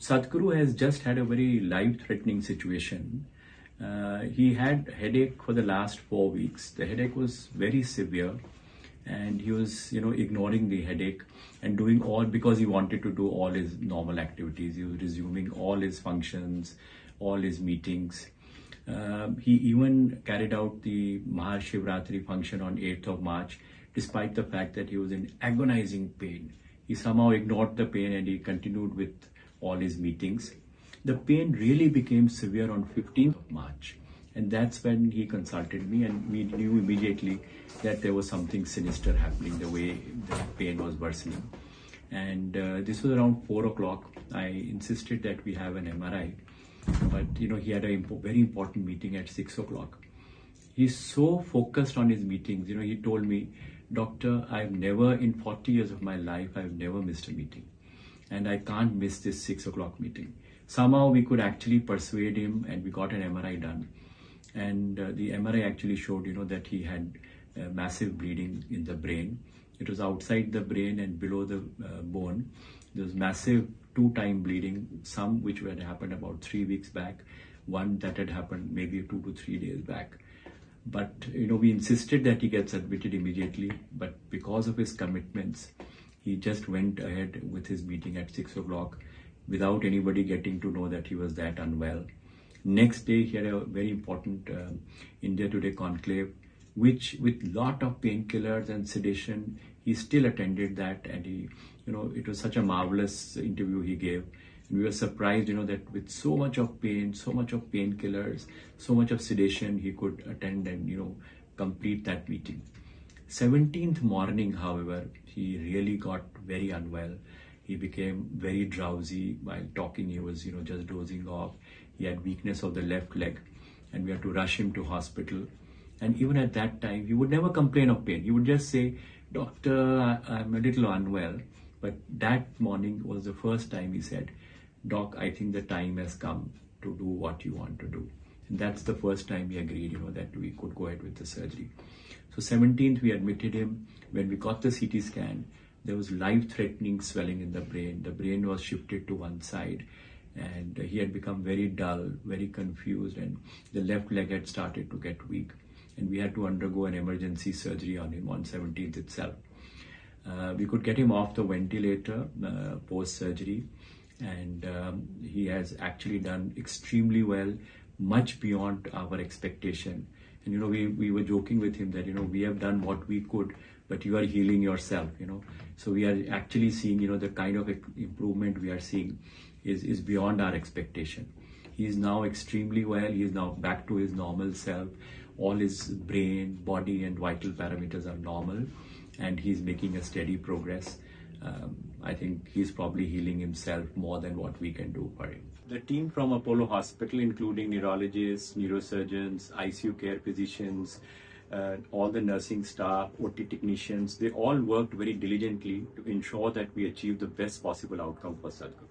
Sadhguru has just had a very life-threatening situation. He had headache for the last 4 weeks. The headache was very severe, and he was, ignoring the headache and doing all because he wanted to do all his normal activities. He was resuming all his functions, all his meetings. He even carried out the Mahashivratri function on 8th of March, despite the fact that he was in agonizing pain. He somehow ignored the pain and he continued with all his meetings. The pain really became severe on 15th of March. And that's when he consulted me, and we knew immediately that there was something sinister happening, the way the pain was worsening. And this was around 4 o'clock. I insisted that we have an MRI, but he had a very important meeting at 6 o'clock. He's so focused on his meetings. He told me, "Doctor, I've never, in 40 years of my life, I've never missed a meeting. And I can't miss this 6 o'clock meeting." Somehow we could actually persuade him, and we got an MRI done. And the MRI actually showed, that he had massive bleeding in the brain. It was outside the brain and below the bone. There was massive 2-time bleeding, some which had happened about 3 weeks back, one that had happened maybe 2 to 3 days back. But, we insisted that he gets admitted immediately, but because of his commitments, he just went ahead with his meeting at 6 o'clock without anybody getting to know that he was that unwell. Next day, he had a very important India Today conclave, which with lot of painkillers and sedation, he still attended that, and he, it was such a marvelous interview he gave. And we were surprised, that with so much of pain, so much of painkillers, so much of sedation, he could attend and, complete that meeting. 17th morning, however, he really got very unwell. He became very drowsy. While talking, he was, just dozing off. He had weakness of the left leg, and we had to rush him to hospital. And even at that time, he would never complain of pain. He would just say, "Doctor, I'm a little unwell." But that morning was the first time he said, "Doc, I think the time has come to do what you want to do." And that's the first time he agreed, that we could go ahead with the surgery. So 17th, we admitted him. When we got the CT scan, there was life-threatening swelling in the brain. The brain was shifted to one side, and he had become very dull, very confused, and the left leg had started to get weak. And we had to undergo an emergency surgery on him on 17th itself. We could get him off the ventilator post-surgery, and he has actually done extremely well, much beyond our expectation. And we were joking with him that we have done what we could, but you are healing yourself. So we are actually seeing the kind of improvement we are seeing is beyond our expectation. He is now extremely well. He is now back to his normal self. All his brain, body, and vital parameters are normal, and he's making a steady progress. I think he's probably healing himself more than what we can do for him. The team from Apollo Hospital, including neurologists, neurosurgeons, ICU care physicians, all the nursing staff, OT technicians, they all worked very diligently to ensure that we achieve the best possible outcome for Sadhguru.